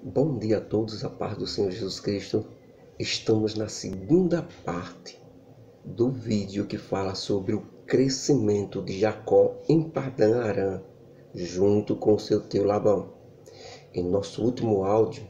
Bom dia a todos, a paz do Senhor Jesus Cristo. Estamos na segunda parte do vídeo que fala sobre o crescimento de Jacó em Padã-Arã, junto com seu tio Labão. Em nosso último áudio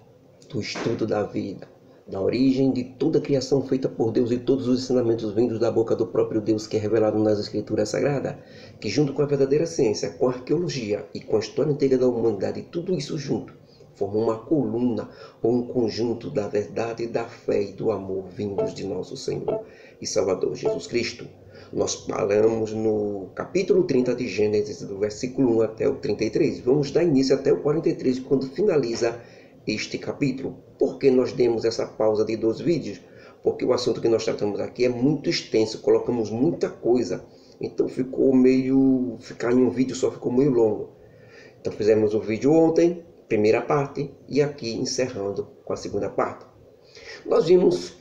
do estudo da vida, da origem de toda a criação feita por Deus e todos os ensinamentos vindos da boca do próprio Deus que é revelado nas Escrituras Sagradas, que junto com a verdadeira ciência, com a arqueologia e com a história inteira da humanidade, tudo isso junto, forma uma coluna ou um conjunto da verdade, da fé e do amor vindos de nosso Senhor e Salvador Jesus Cristo. Nós paramos no capítulo 30 de Gênesis, do versículo 1 até o 33. Vamos dar início até o 43, quando finaliza este capítulo. Por que nós demos essa pausa de 2 vídeos? Porque o assunto que nós tratamos aqui é muito extenso, colocamos muita coisa. Então ficar em um vídeo só ficou meio longo. Então fizemos o vídeo ontem, primeira parte, e aqui encerrando com a segunda parte. Nós vimos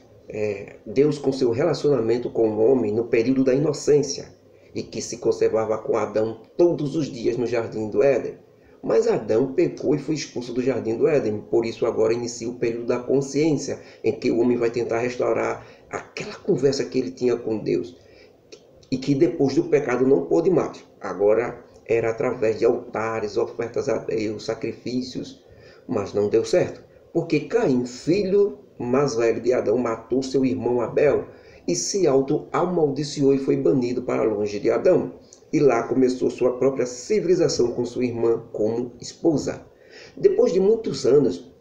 Deus com seu relacionamento com o homem no período da inocência, e que se conservava com Adão todos os dias no jardim do Éden. Mas Adão pecou e foi expulso do jardim do Éden, por isso agora inicia o período da consciência, em que o homem vai tentar restaurar aquela conversa que ele tinha com Deus, e que depois do pecado não pôde mais. Agora era através de altares, ofertas a Deus, sacrifícios, mas não deu certo, porque Caim, filho mais velho de Adão, matou seu irmão Abel e se auto-amaldiçoou e foi banido para longe de Adão. E lá começou sua própria civilização com sua irmã como esposa. Depois de muitos anos,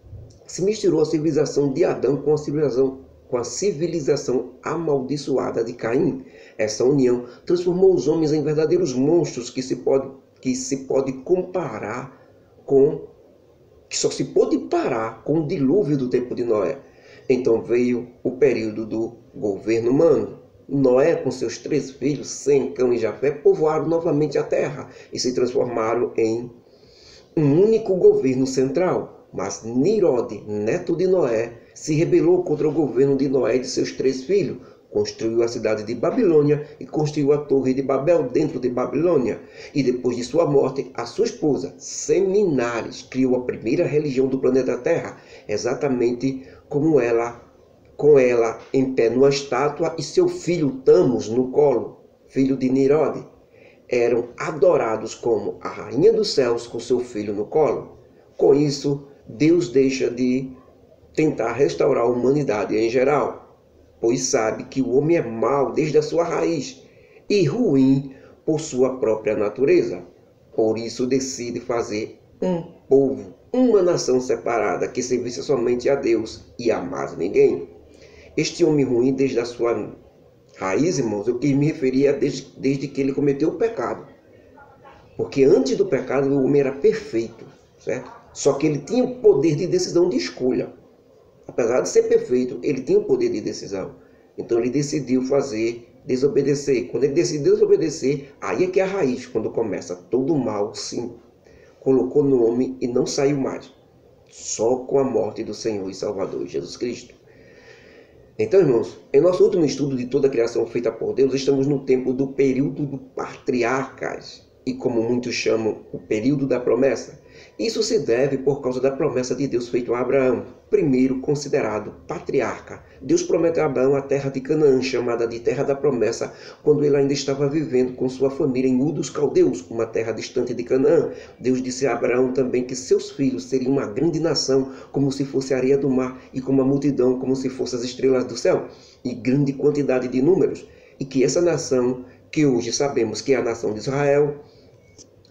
se misturou a civilização de Adão com a civilização amaldiçoada de Caim. Essa união transformou os homens em verdadeiros monstros que só se pôde parar com o dilúvio do tempo de Noé. Então veio o período do governo humano. Noé, com seus 3 filhos, Sem, Cão e Jafé, povoaram novamente a terra e se transformaram em um único governo central. Mas Nirode, neto de Noé, se rebelou contra o governo de Noé e de seus 3 filhos, construiu a cidade de Babilônia e construiu a torre de Babel dentro de Babilônia. E depois de sua morte, a sua esposa, Seminares, criou a primeira religião do planeta Terra, exatamente com ela em pé numa estátua e seu filho Tamos no colo, filho de Nirode. Eram adorados como a rainha dos céus com seu filho no colo. Com isso, Deus deixa de tentar restaurar a humanidade em geral, pois sabe que o homem é mau desde a sua raiz e ruim por sua própria natureza. Por isso decide fazer um povo, uma nação separada que servisse somente a Deus e a mais ninguém. Este homem ruim desde a sua raiz, irmãos, eu quis me referir desde que ele cometeu o pecado. Porque antes do pecado o homem era perfeito, certo? Só que ele tinha o poder de decisão de escolha. Apesar de ser perfeito, ele tinha o poder de decisão. Então ele decidiu desobedecer. Quando ele decidiu desobedecer, aí é que é a raiz, quando começa todo o mal, sim. Colocou no homem e não saiu mais. Só com a morte do Senhor e Salvador Jesus Cristo. Então, irmãos, em nosso último estudo de toda a criação feita por Deus, estamos no tempo do período dos patriarcas, e como muitos chamam, o período da promessa. Isso se deve por causa da promessa de Deus feita a Abraão, primeiro considerado patriarca. Deus prometeu a Abraão a terra de Canaã, chamada de terra da promessa, quando ele ainda estava vivendo com sua família em Ur dos Caldeus, uma terra distante de Canaã. Deus disse a Abraão também que seus filhos seriam uma grande nação, como se fosse a areia do mar, e como a multidão, como se fossem as estrelas do céu, e grande quantidade de números, e que essa nação, que hoje sabemos que é a nação de Israel,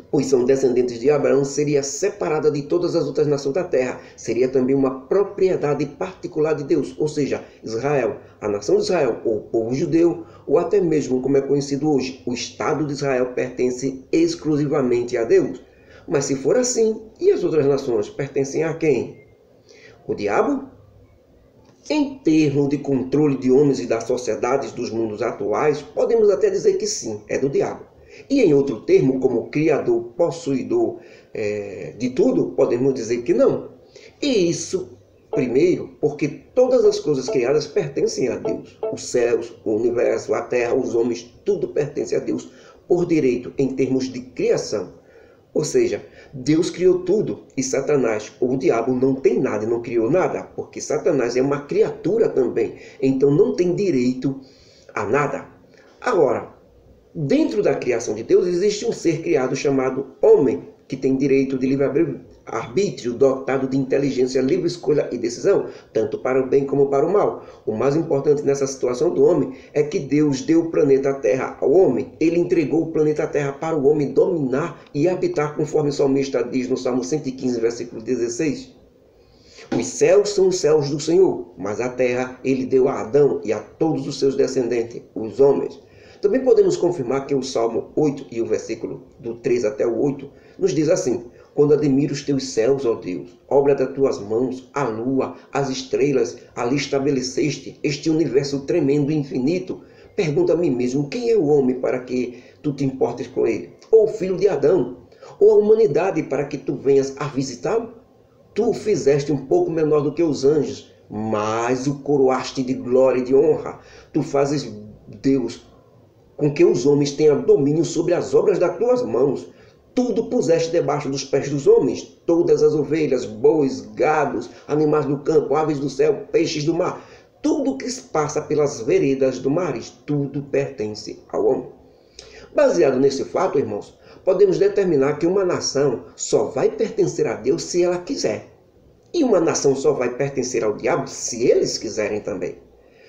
pois são descendentes de Abraão, seria separada de todas as outras nações da terra. Seria também uma propriedade particular de Deus, ou seja, Israel, a nação de Israel, ou o povo judeu, ou até mesmo, como é conhecido hoje, o Estado de Israel pertence exclusivamente a Deus. Mas se for assim, e as outras nações pertencem a quem? O diabo? Em termos de controle de homens e das sociedades dos mundos atuais, podemos até dizer que sim, é do diabo. E em outro termo, como criador, possuidor de tudo, podemos dizer que não. E isso, primeiro, porque todas as coisas criadas pertencem a Deus. Os céus, o universo, a terra, os homens, tudo pertence a Deus por direito em termos de criação. Ou seja, Deus criou tudo e Satanás, ou o diabo, não tem nada e não criou nada, porque Satanás é uma criatura também, então não tem direito a nada. Agora, dentro da criação de Deus existe um ser criado chamado homem, que tem direito de livre-arbítrio, dotado de inteligência, livre escolha e decisão, tanto para o bem como para o mal. O mais importante nessa situação do homem é que Deus deu o planeta Terra ao homem. Ele entregou o planeta Terra para o homem dominar e habitar, conforme o salmista diz no Salmo 115, versículo 16. Os céus são os céus do Senhor, mas a terra ele deu a Adão e a todos os seus descendentes, os homens. Também podemos confirmar que o Salmo 8 e o versículo do 3 até o 8 nos diz assim: quando admiro os teus céus, ó Deus, obra das tuas mãos, a lua, as estrelas, ali estabeleceste este universo tremendo e infinito. Pergunto a mim mesmo, quem é o homem para que tu te importes com ele? Ou o filho de Adão? Ou a humanidade para que tu venhas a visitá-lo? Tu o fizeste um pouco menor do que os anjos, mas o coroaste de glória e de honra. Tu fazes, Deus, com que os homens tenham domínio sobre as obras das tuas mãos. Tudo puseste debaixo dos pés dos homens, todas as ovelhas, bois, gados, animais do campo, aves do céu, peixes do mar. Tudo que passa pelas veredas do mar, tudo pertence ao homem. Baseado nesse fato, irmãos, podemos determinar que uma nação só vai pertencer a Deus se ela quiser. E uma nação só vai pertencer ao diabo se eles quiserem também.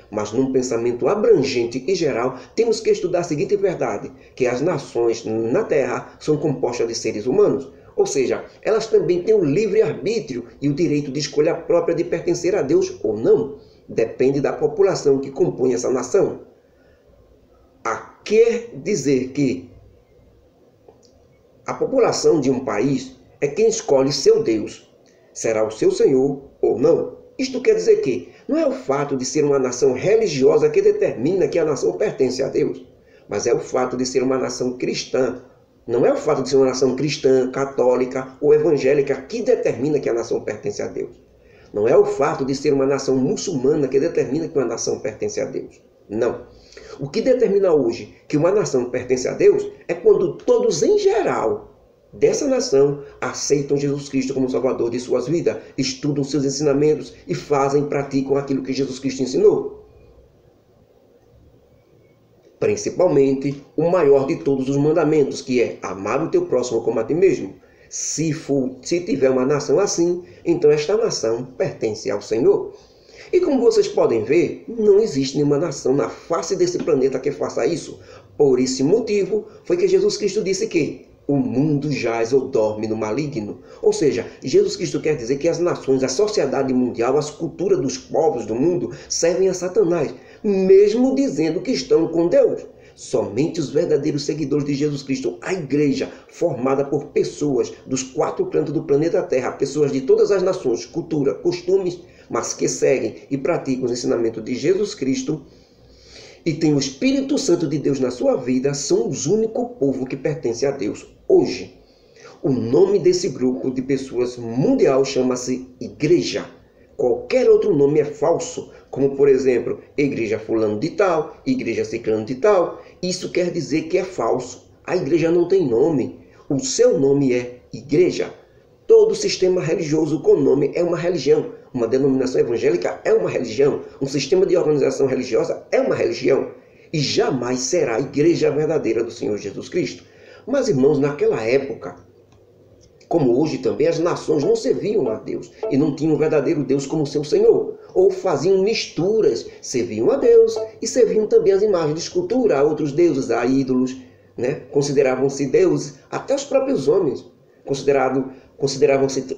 Mas num pensamento abrangente e geral, temos que estudar a seguinte verdade, que as nações na Terra são compostas de seres humanos. Ou seja, elas também têm o livre-arbítrio e o direito de escolha própria de pertencer a Deus ou não. Depende da população que compõe essa nação. Quer dizer que a população de um país é quem escolhe seu Deus. Será o seu Senhor ou não? Isto quer dizer que não é o fato de ser uma nação religiosa que determina que a nação pertence a Deus, mas é o fato de ser uma nação cristã. Não é o fato de ser uma nação cristã, católica ou evangélica que determina que a nação pertence a Deus. Não é o fato de ser uma nação muçulmana que determina que uma nação pertence a Deus. Não. O que determina hoje que uma nação pertence a Deus é quando todos em geral dessa nação aceitam Jesus Cristo como Salvador de suas vidas, estudam seus ensinamentos e fazem e praticam aquilo que Jesus Cristo ensinou. Principalmente o maior de todos os mandamentos, que é amar o teu próximo como a ti mesmo. Se tiver uma nação assim, então esta nação pertence ao Senhor. E como vocês podem ver, não existe nenhuma nação na face desse planeta que faça isso. Por esse motivo, foi que Jesus Cristo disse que o mundo jaz ou dorme no maligno. Ou seja, Jesus Cristo quer dizer que as nações, a sociedade mundial, as culturas dos povos do mundo servem a Satanás, mesmo dizendo que estão com Deus. Somente os verdadeiros seguidores de Jesus Cristo, a igreja, formada por pessoas dos 4 cantos do planeta Terra, pessoas de todas as nações, cultura, costumes, mas que seguem e praticam os ensinamentos de Jesus Cristo e têm o Espírito Santo de Deus na sua vida, são os únicos povo que pertence a Deus hoje. O nome desse grupo de pessoas mundial chama-se igreja. Qualquer outro nome é falso, como por exemplo, igreja fulano de tal, igreja ciclano de tal. Isso quer dizer que é falso. A igreja não tem nome. O seu nome é igreja. Todo sistema religioso com nome é uma religião. Uma denominação evangélica é uma religião. Um sistema de organização religiosa é uma religião. E jamais será a igreja verdadeira do Senhor Jesus Cristo. Mas, irmãos, naquela época, como hoje também, as nações não serviam a Deus e não tinham o verdadeiro Deus como seu Senhor. Ou faziam misturas, serviam a Deus e serviam também as imagens de escultura, a outros deuses, a ídolos, né? Consideravam-se deuses, até os próprios homens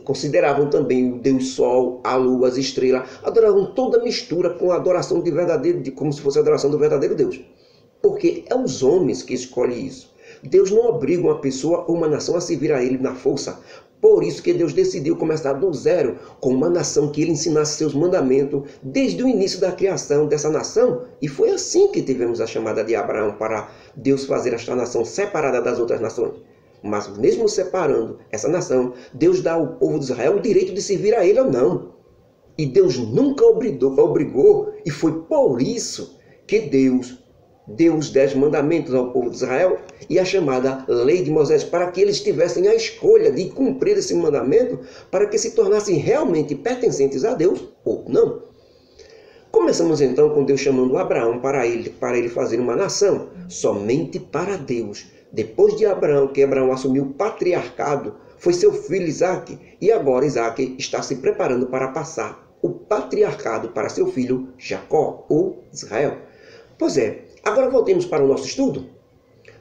consideravam também o Deus Sol, a Lua, as estrelas, adoravam toda mistura com a adoração de verdadeiro, como se fosse a adoração do verdadeiro Deus. Porque é os homens que escolhem isso. Deus não obriga uma pessoa ou uma nação a servir a ele na força. Por isso que Deus decidiu começar do zero com uma nação que ele ensinasse seus mandamentos desde o início da criação dessa nação. E foi assim que tivemos a chamada de Abraão para Deus fazer esta nação separada das outras nações. Mas mesmo separando essa nação, Deus dá ao povo de Israel o direito de servir a ele ou não. E Deus nunca obrigou, e foi por isso que Deus deu os 10 mandamentos ao povo de Israel e a chamada lei de Moisés, para que eles tivessem a escolha de cumprir esse mandamento, para que se tornassem realmente pertencentes a Deus ou não. Começamos então com Deus chamando Abraão para ele fazer uma nação, somente para Deus. Depois de Abraão, que Abraão assumiu o patriarcado, foi seu filho Isaque, e agora Isaque está se preparando para passar o patriarcado para seu filho Jacó, ou Israel. Pois é, agora voltemos para o nosso estudo.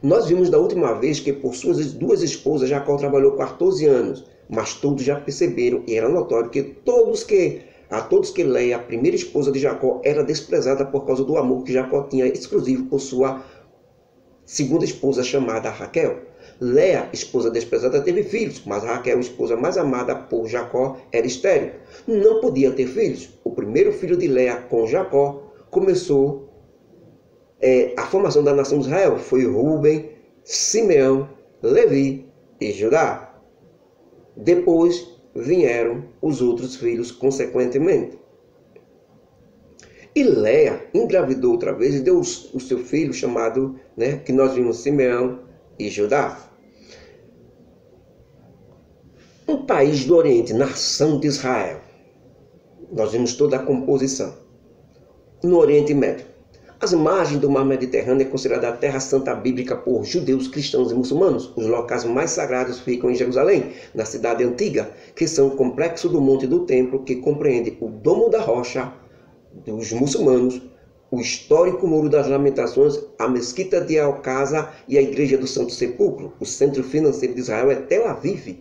Nós vimos da última vez que por suas 2 esposas Jacó trabalhou 14 anos, mas todos já perceberam, e era notório que a todos que Leia, a primeira esposa de Jacó, era desprezada por causa do amor que Jacó tinha exclusivo por sua segunda esposa chamada Raquel. Leia, esposa desprezada, teve filhos, mas Raquel, esposa mais amada por Jacó, era estéril. Não podia ter filhos. O primeiro filho de Leia com Jacó começou a formação da nação de Israel. Foi Rúben, Simeão, Levi e Judá. Depois vieram os outros filhos consequentemente. E Leia engravidou outra vez e deu o seu filho chamado, que nós vimos, Simeão e Judá. Um país do Oriente, nação de Israel. Nós vimos toda a composição. No Oriente Médio. As margens do mar Mediterrâneo é considerada a terra santa bíblica por judeus, cristãos e muçulmanos. Os locais mais sagrados ficam em Jerusalém, na cidade antiga, que são o complexo do monte do templo, que compreende o Domo da Rocha dos muçulmanos, o histórico Muro das Lamentações, a Mesquita de Al-Aqsa e a Igreja do Santo Sepulcro. O centro financeiro de Israel é Tel Aviv,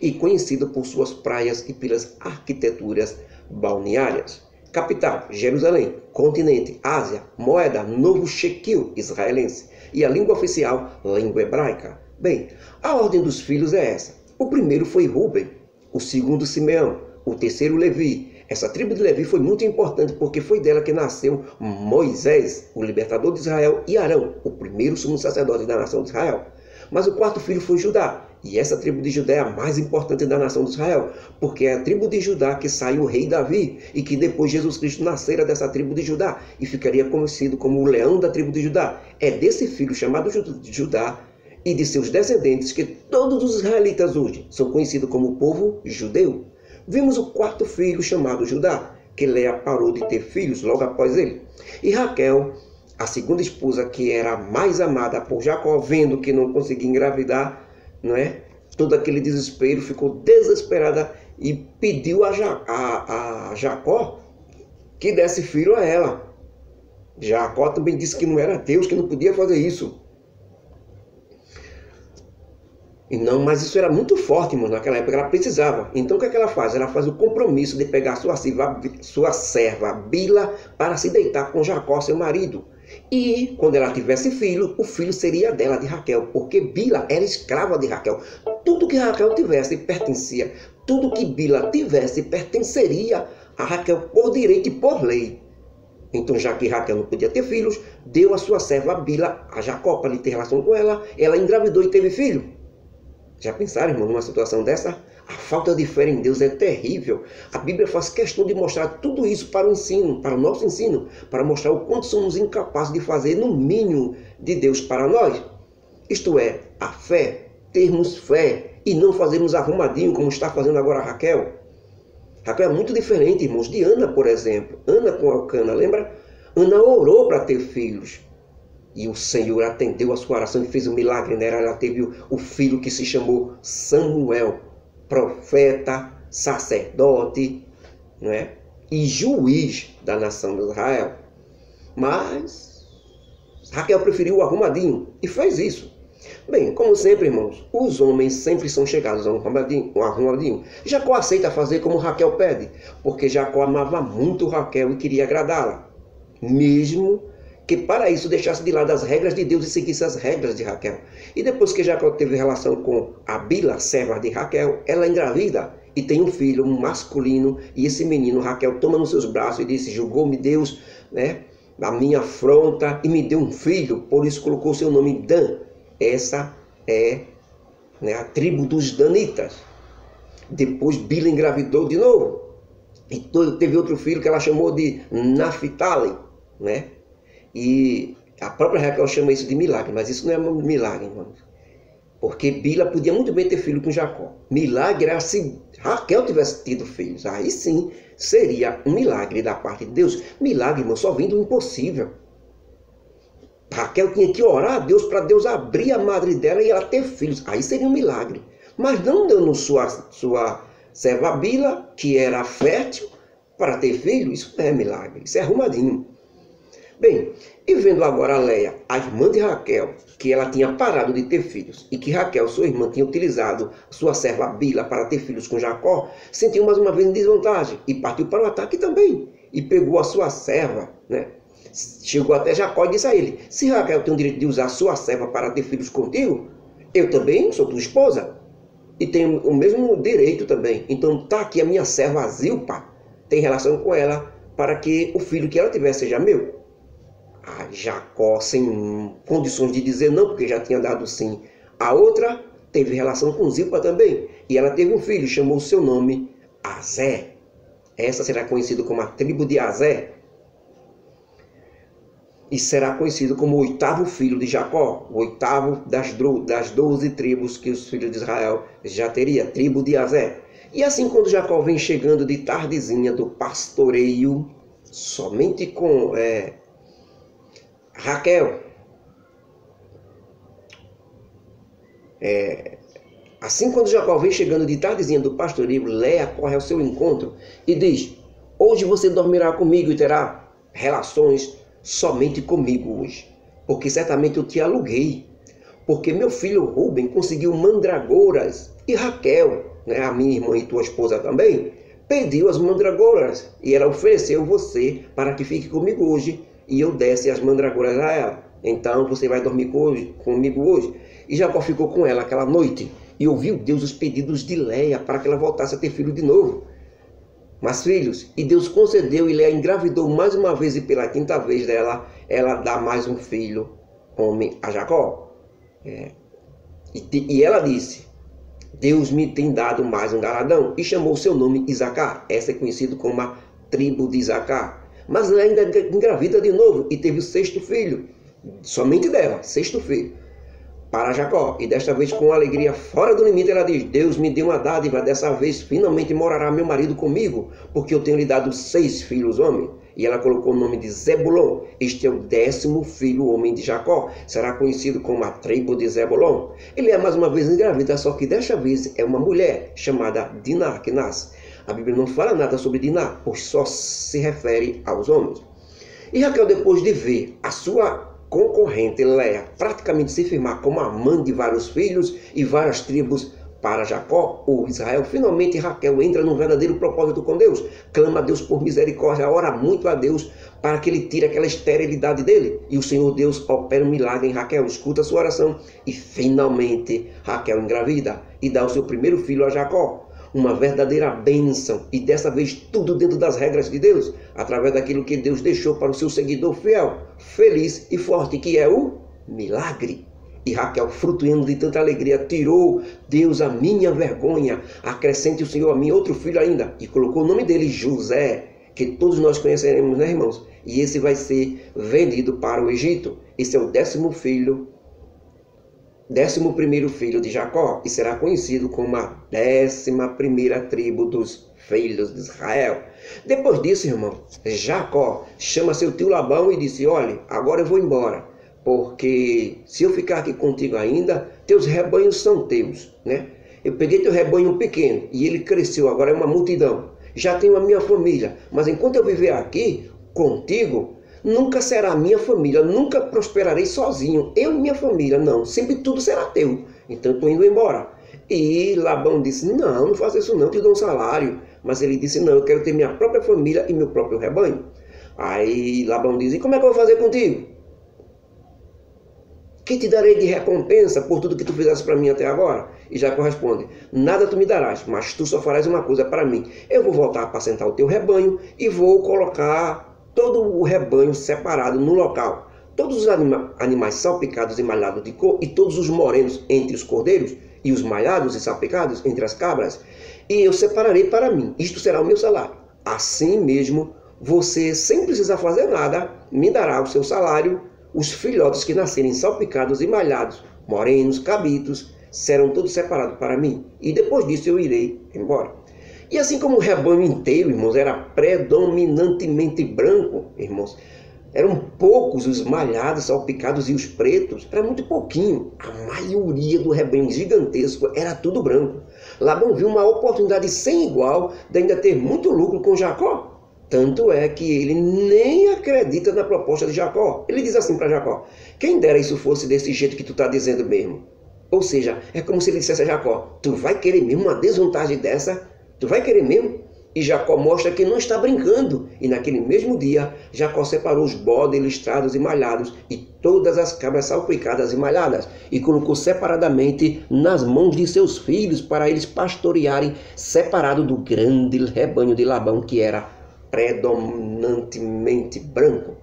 e conhecido por suas praias e pelas arquiteturas balneárias. Capital, Jerusalém. Continente, Ásia. Moeda, novo shekel israelense. E a língua oficial, língua hebraica. Bem, a ordem dos filhos é essa. O primeiro foi Rúben, o segundo Simeão, o terceiro Levi. Essa tribo de Levi foi muito importante porque foi dela que nasceu Moisés, o libertador de Israel, e Arão, o primeiro sumo sacerdote da nação de Israel. Mas o quarto filho foi Judá. E essa tribo de Judá é a mais importante da nação de Israel, porque é a tribo de Judá que saiu o rei Davi, e que depois Jesus Cristo nascera dessa tribo de Judá, e ficaria conhecido como o leão da tribo de Judá. É desse filho chamado Judá e de seus descendentes que todos os israelitas hoje são conhecidos como o povo judeu. Vimos o quarto filho chamado Judá, que Leia parou de ter filhos logo após ele. E Raquel, a segunda esposa, que era a mais amada por Jacó, vendo que não conseguia engravidar, todo aquele desespero, ficou desesperada e pediu a Jacó que desse filho a ela. Jacó também disse que não era Deus, que não podia fazer isso. E não, mas isso era muito forte, irmão, naquela época ela precisava. Então o que é que ela faz? Ela faz o compromisso de pegar sua serva Bila para se deitar com Jacó, seu marido. E quando ela tivesse filho, o filho seria dela, de Raquel, porque Bila era escrava de Raquel. Tudo que Raquel tivesse pertencia, tudo que Bila tivesse pertenceria a Raquel por direito e por lei. Então, já que Raquel não podia ter filhos, deu a sua serva Bila a Jacó para ele ter relação com ela. Ela engravidou e teve filho. Já pensaram, irmão, numa situação dessa? A falta de fé em Deus é terrível. A Bíblia faz questão de mostrar tudo isso para o ensino, para o nosso ensino, para mostrar o quanto somos incapazes de fazer no mínimo de Deus para nós. Isto é, a fé, termos fé e não fazermos arrumadinho como está fazendo agora a Raquel. Raquel é muito diferente, irmãos, de Ana, por exemplo. Ana com Elcana, lembra? Ana orou para ter filhos. E o Senhor atendeu a sua oração e fez um milagre nela. Ela teve o filho que se chamou Samuel, profeta, sacerdote, e juiz da nação de Israel. Mas Raquel preferiu o arrumadinho e fez isso. Bem, como sempre, irmãos, os homens sempre são chegados a um arrumadinho. Jacó aceita fazer como Raquel pede, porque Jacó amava muito Raquel e queria agradá-la, mesmo que para isso deixasse de lado as regras de Deus e seguisse as regras de Raquel. E depois que Jacó teve relação com a Bila, serva de Raquel, ela engravida e tem um filho, um masculino, e esse menino Raquel toma nos seus braços e disse: julgou-me Deus, a minha afronta e me deu um filho, por isso colocou seu nome Dan. Essa é a tribo dos Danitas. Depois Bila engravidou de novo e teve outro filho que ela chamou de Naphtali, E A própria Raquel chama isso de milagre, mas isso não é um milagre, irmãos. Porque Bila podia muito bem ter filho com Jacó. Milagre era se Raquel tivesse tido filhos. Aí sim seria um milagre da parte de Deus. Milagre, irmão, só vem do impossível. Raquel tinha que orar a Deus para Deus abrir a madre dela e ela ter filhos. Aí seria um milagre. Mas não dando sua serva Bila, que era fértil, para ter filho, isso não é milagre. Isso é arrumadinho. Bem, e vendo agora a Leia, a irmã de Raquel, que ela tinha parado de ter filhos, e que Raquel, sua irmã, tinha utilizado sua serva Bila para ter filhos com Jacó, sentiu mais uma vez em desvantagem, e partiu para o ataque também, e pegou a sua serva, né? Chegou até Jacó e disse a ele, se Raquel tem o direito de usar sua serva para ter filhos contigo, eu também sou tua esposa, e tenho o mesmo direito também, então tá aqui a minha serva Zilpa, tem relação com ela, para que o filho que ela tiver seja meu. Jacó, sem condições de dizer não, porque já tinha dado sim. A outra teve relação com Zilpa também. E ela teve um filho, chamou o seu nome Azé. Essa será conhecida como a tribo de Azé. E será conhecido como o oitavo filho de Jacó. O oitavo das 12 tribos que os filhos de Israel já teria. Tribo de Azé. E assim, quando Jacó vem chegando de tardezinha do pastoreio, somente com Raquel, assim quando Jacó vem chegando de tardezinha do pastoreio, Leia corre ao seu encontro e diz, hoje você dormirá comigo e terá relações somente comigo hoje, porque certamente eu te aluguei, porque meu filho Rúben conseguiu mandragoras e Raquel, né, a minha irmã e tua esposa também, pediu as mandragoras e ela ofereceu você para que fique comigo hoje e eu desse as mandragoras a ela. Então você vai dormir comigo hoje. E Jacó ficou com ela aquela noite e ouviu Deus os pedidos de Leia para que ela voltasse a ter filho de novo. Mas filhos, e Deus concedeu e Leia engravidou mais uma vez e pela quinta vez dela, ela dá mais um filho, homem, a Jacó. E ela disse, Deus me tem dado mais um galardão e chamou seu nome Isacar. Essa é conhecida como a tribo de Isacar. Mas ela ainda engravida de novo e teve o sexto filho, somente dela, sexto filho, para Jacó. E desta vez com alegria fora do limite ela diz, Deus me deu uma dádiva, dessa vez finalmente morará meu marido comigo, porque eu tenho lhe dado 6 filhos homem. E ela colocou o nome de Zebulon, este é o 10º filho homem de Jacó, será conhecido como a tribo de Zebulon. Ele é mais uma vez engravida, só que desta vez é uma mulher chamada Diná que nasce. A Bíblia não fala nada sobre Diná, pois só se refere aos homens. E Raquel, depois de ver a sua concorrente Leia praticamente se firmar como a mãe de vários filhos e várias tribos para Jacó, ou Israel, finalmente Raquel entra num verdadeiro propósito com Deus. Clama a Deus por misericórdia, ora muito a Deus para que ele tire aquela esterilidade dele. E o Senhor Deus opera um milagre em Raquel, escuta a sua oração e finalmente Raquel engravida e dá o seu primeiro filho a Jacó. Uma verdadeira bênção, e dessa vez tudo dentro das regras de Deus, através daquilo que Deus deixou para o seu seguidor fiel, feliz e forte, que é o milagre. E Raquel, frutuando de tanta alegria, tirou Deus a minha vergonha, acrescente o Senhor a mim outro filho ainda, e colocou o nome dele José, que todos nós conheceremos, né, irmãos? E esse vai ser vendido para o Egito. Esse é o 11º filho de Jacó, e será conhecido como a 11ª tribo dos filhos de Israel. Depois disso, irmão, Jacó chama seu tio Labão e disse, olha, agora eu vou embora, porque se eu ficar aqui contigo ainda, teus rebanhos são teus, né? Eu peguei teu rebanho pequeno e ele cresceu, agora é uma multidão. Já tenho a minha família, mas enquanto eu viver aqui contigo, nunca será minha família, nunca prosperarei sozinho, eu e minha família, não, sempre tudo será teu, então eu estou indo embora. E Labão disse, não faça isso não, te dou um salário. Mas ele disse, não, eu quero ter minha própria família e meu próprio rebanho. Aí Labão diz, e como é que eu vou fazer contigo? Que te darei de recompensa por tudo que tu fizeste para mim até agora? E Jacó responde, nada tu me darás, mas tu só farás uma coisa para mim. Eu vou voltar a apacentar o teu rebanho e vou colocar todo o rebanho separado no local. Todos os animais salpicados e malhados de cor, e todos os morenos entre os cordeiros, e os malhados e salpicados entre as cabras, e eu separarei para mim. Isto será o meu salário. Assim mesmo, você, sem precisar fazer nada, me dará o seu salário os filhotes que nascerem salpicados e malhados, morenos, cabritos, serão todos separados para mim, e depois disso eu irei embora. E assim como o rebanho inteiro, irmãos, era predominantemente branco, irmãos, eram poucos os malhados, salpicados e os pretos, era muito pouquinho. A maioria do rebanho gigantesco era tudo branco. Labão viu uma oportunidade sem igual de ainda ter muito lucro com Jacó. Tanto é que ele nem acredita na proposta de Jacó. Ele diz assim para Jacó: quem dera isso fosse desse jeito que tu está dizendo mesmo. Ou seja, é como se ele dissesse a Jacó: tu vai querer mesmo uma desvantagem dessa? Tu vai querer mesmo? E Jacó mostra que não está brincando. E naquele mesmo dia, Jacó separou os bodes listrados e malhados e todas as cabras salpicadas e malhadas e colocou separadamente nas mãos de seus filhos para eles pastorearem separado do grande rebanho de Labão, que era predominantemente branco.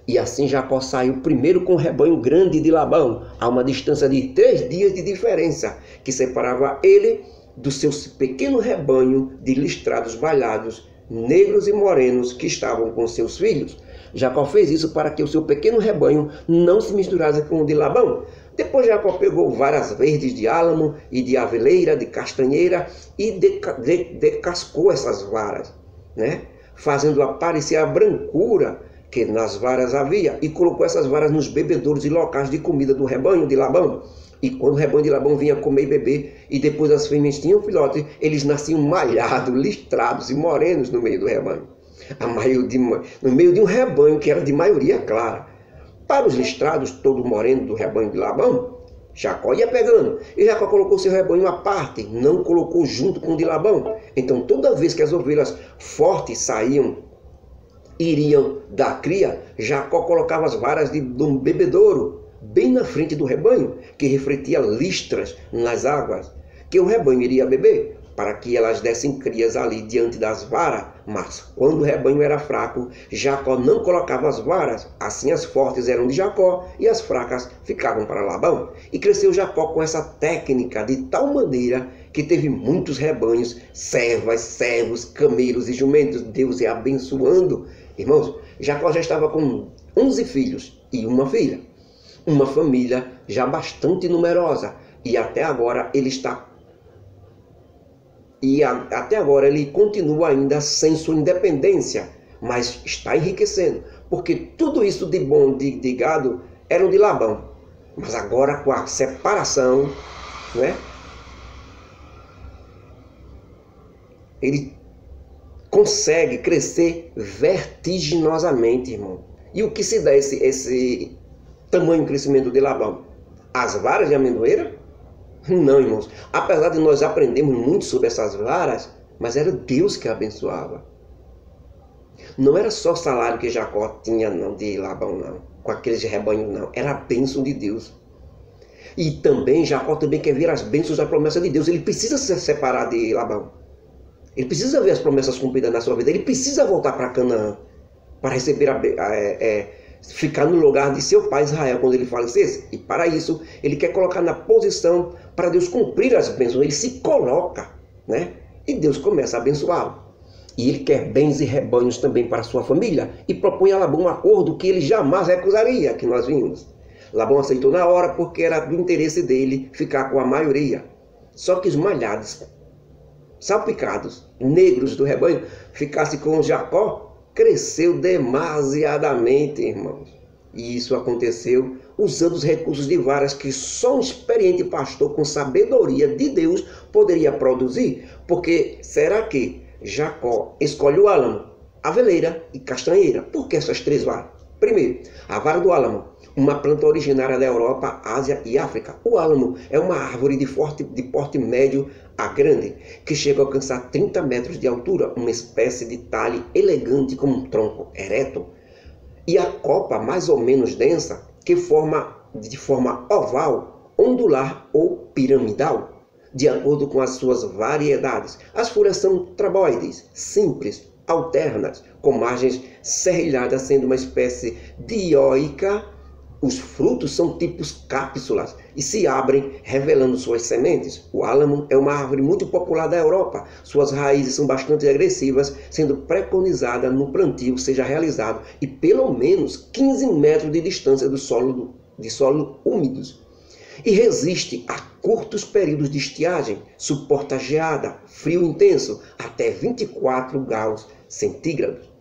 E assim Jacó saiu primeiro com o rebanho grande de Labão, a uma distância de 3 dias de diferença, que separava ele do seu pequeno rebanho de listrados malhados, negros e morenos que estavam com seus filhos. Jacó fez isso para que o seu pequeno rebanho não se misturasse com o de Labão. Depois Jacó pegou varas verdes de álamo e de aveleira, de castanheira, e decascou essas varas, fazendo aparecer a brancura que nas varas havia, e colocou essas varas nos bebedouros e locais de comida do rebanho de Labão. E quando o rebanho de Labão vinha comer e beber, e depois as fêmeas tinham filhotes, eles nasciam malhados, listrados e morenos no meio do rebanho. No meio de um rebanho que era de maioria clara. Para os listrados, todo moreno do rebanho de Labão, Jacó ia pegando. E Jacó colocou seu rebanho à parte, não colocou junto com o de Labão. Então toda vez que as ovelhas fortes iriam da cria, Jacó colocava as varas de um bebedouro bem na frente do rebanho, que refletia listras nas águas, que o rebanho iria beber, para que elas dessem crias ali diante das varas. Mas quando o rebanho era fraco, Jacó não colocava as varas, assim as fortes eram de Jacó e as fracas ficavam para Labão. E cresceu Jacó com essa técnica de tal maneira que teve muitos rebanhos, servas, servos, camelos e jumentos. Deus é abençoando. Irmãos, Jacó já estava com 11 filhos e uma filha. Uma família já bastante numerosa. E até agora ele continua ainda sem sua independência, mas está enriquecendo, porque tudo isso de bom de gado era de Labão. Mas agora com a separação, ele consegue crescer vertiginosamente, irmão. E o que se dá esse tamanho de crescimento de Labão? As varas de amendoeira? Não, irmãos. Apesar de nós aprendermos muito sobre essas varas, mas era Deus que abençoava. Não era só o salário que Jacó tinha, não, de Labão, não. Com aqueles rebanhos, não. Era a bênção de Deus. E também Jacó também quer ver as bênçãos da promessa de Deus. Ele precisa se separar de Labão. Ele precisa ver as promessas cumpridas na sua vida. Ele precisa voltar para Canaã para receber ficar no lugar de seu pai Israel quando ele falecesse. E para isso, ele quer colocar na posição para Deus cumprir as bênçãos. Ele se coloca, e Deus começa a abençoá-lo. E ele quer bens e rebanhos também para sua família. E propõe a Labão um acordo que ele jamais recusaria, que nós vimos. Labão aceitou na hora porque era do interesse dele ficar com a maioria. Só que os malhados, salpicados, negros do rebanho, ficasse com Jacó, cresceu demasiadamente, irmãos. E isso aconteceu usando os recursos de varas que só um experiente pastor com sabedoria de Deus poderia produzir. Porque será que Jacó escolhe o álamo, aveleira e castanheira? Por que essas 3 varas? Primeiro, a vara do álamo, uma planta originária da Europa, Ásia e África. O álamo é uma árvore de porte médio a grande, que chega a alcançar 30 metros de altura, uma espécie de talhe elegante com um tronco ereto. E a copa mais ou menos densa, que forma de forma oval, ondular ou piramidal, de acordo com as suas variedades. As folhas são traboides, simples, alternas, com margens serrilhadas, sendo uma espécie dioica Os frutos são tipos cápsulas e se abrem revelando suas sementes. O álamo é uma árvore muito popular da Europa. Suas raízes são bastante agressivas, sendo preconizada no plantio seja realizado e pelo menos 15 metros de distância de solo úmidos. E resiste a curtos períodos de estiagem, suporta geada, frio intenso, até 24 graus centígrados.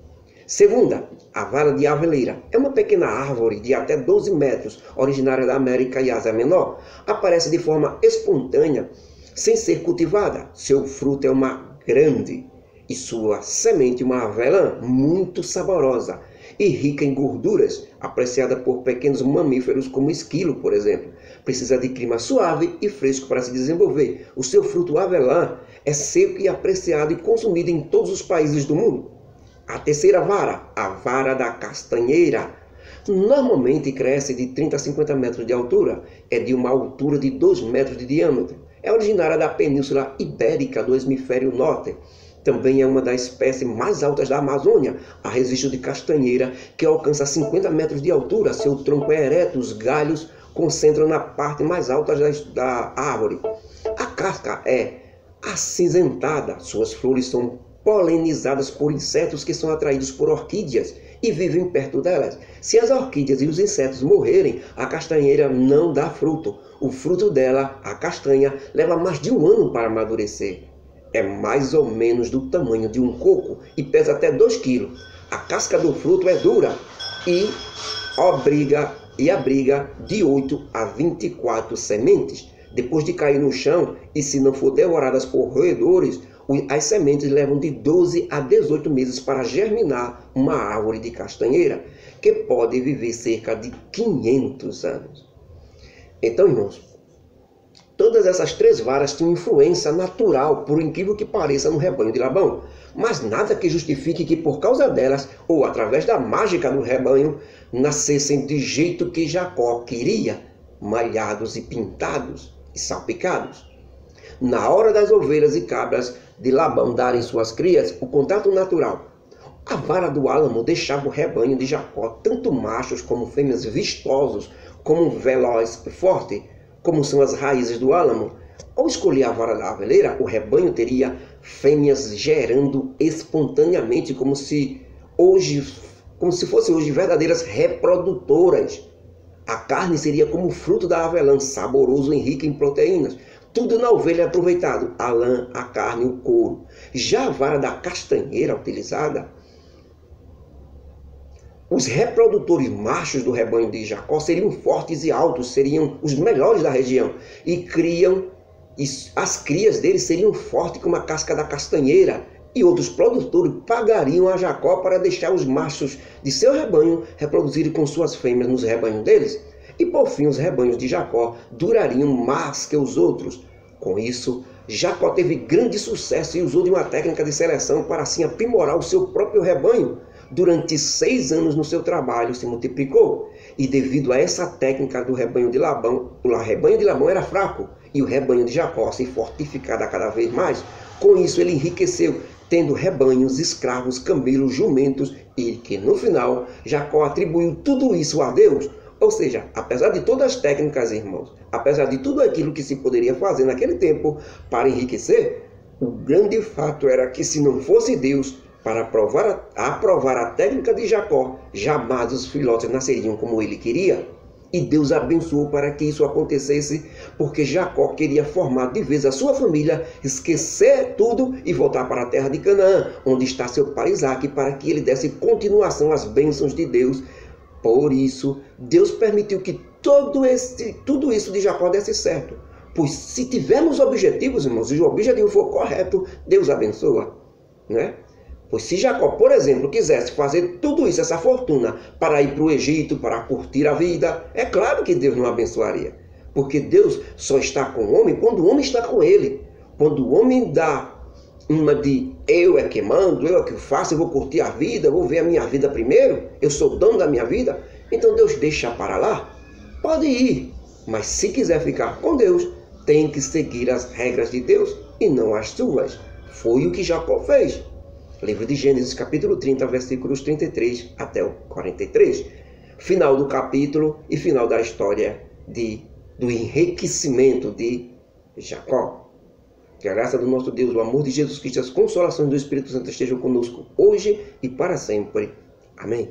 Segunda, a vara de aveleira. É uma pequena árvore de até 12 metros, originária da América e Ásia Menor. Aparece de forma espontânea, sem ser cultivada. Seu fruto é uma grande e sua semente uma avelã muito saborosa e rica em gorduras, apreciada por pequenos mamíferos como o esquilo, por exemplo. Precisa de clima suave e fresco para se desenvolver. O seu fruto avelã é seco e apreciado e consumido em todos os países do mundo. A terceira vara, a vara da castanheira. Normalmente cresce de 30 a 50 metros de altura. É de uma altura de 2 metros de diâmetro. É originária da Península Ibérica do Hemisfério Norte. Também é uma das espécies mais altas da Amazônia, a registro de castanheira, que alcança 50 metros de altura. Seu tronco é ereto, os galhos concentram na parte mais alta da árvore. A casca é acinzentada, suas flores são polinizadas por insetos que são atraídos por orquídeas e vivem perto delas. Se as orquídeas e os insetos morrerem, a castanheira não dá fruto. O fruto dela, a castanha, leva mais de 1 ano para amadurecer. É mais ou menos do tamanho de um coco e pesa até 2 kg. A casca do fruto é dura e abriga de 8 a 24 sementes. Depois de cair no chão, e se não for devoradas por roedores, as sementes levam de 12 a 18 meses para germinar uma árvore de castanheira, que pode viver cerca de 500 anos. Então, irmãos, todas essas 3 varas tinham influência natural, por incrível que pareça, no rebanho de Labão. Mas nada que justifique que por causa delas, ou através da mágica do rebanho, nascessem de jeito que Jacó queria, malhados e pintados e salpicados. Na hora das ovelhas e cabras de Labão darem suas crias, o contato natural. A vara do álamo deixava o rebanho de Jacó, tanto machos como fêmeas vistosos, como veloz e forte, como são as raízes do álamo. Ao escolher a vara da aveleira, o rebanho teria fêmeas gerando espontaneamente, como se fossem hoje verdadeiras reprodutoras. A carne seria como o fruto da avelã, saboroso e rico em proteínas. Tudo na ovelha é aproveitado, a lã, a carne, o couro. Já a vara da castanheira utilizada, os reprodutores machos do rebanho de Jacó seriam fortes e altos, seriam os melhores da região. E as crias deles seriam fortes como a casca da castanheira. E outros produtores pagariam a Jacó para deixar os machos de seu rebanho reproduzirem com suas fêmeas nos rebanhos deles. E por fim, os rebanhos de Jacó durariam mais que os outros. Com isso, Jacó teve grande sucesso e usou de uma técnica de seleção para assim aprimorar o seu próprio rebanho. Durante 6 anos no seu trabalho se multiplicou. E devido a essa técnica do rebanho de Labão, o rebanho de Labão era fraco e o rebanho de Jacó se fortificava cada vez mais. Com isso ele enriqueceu, tendo rebanhos, escravos, camelos, jumentos, e que no final Jacó atribuiu tudo isso a Deus. Ou seja, apesar de todas as técnicas, irmãos, apesar de tudo aquilo que se poderia fazer naquele tempo para enriquecer, o grande fato era que se não fosse Deus para aprovar a técnica de Jacó, jamais os filhotes nasceriam como ele queria. E Deus abençoou para que isso acontecesse, porque Jacó queria formar de vez a sua família, esquecer tudo e voltar para a terra de Canaã, onde está seu pai Isaque, para que ele desse continuação às bênçãos de Deus. Por isso, Deus permitiu que tudo isso de Jacó desse certo. Pois se tivermos objetivos, irmãos, e o objetivo for correto, Deus abençoa, né? Pois se Jacó, por exemplo, quisesse fazer tudo isso, essa fortuna, para ir para o Egito, para curtir a vida, é claro que Deus não abençoaria. Porque Deus só está com o homem quando o homem está com ele. Quando o homem dá uma de eu é que mando, eu é que faço, eu vou curtir a vida, eu vou ver a minha vida primeiro, eu sou dono da minha vida, então Deus deixa para lá. Pode ir, mas se quiser ficar com Deus, tem que seguir as regras de Deus e não as suas. Foi o que Jacó fez. Livro de Gênesis, capítulo 30, versículos 33 até o 43. Final do capítulo e final da história do enriquecimento de Jacó. Que a graça do nosso Deus, o amor de Jesus Cristo e as consolações do Espírito Santo estejam conosco hoje e para sempre. Amém.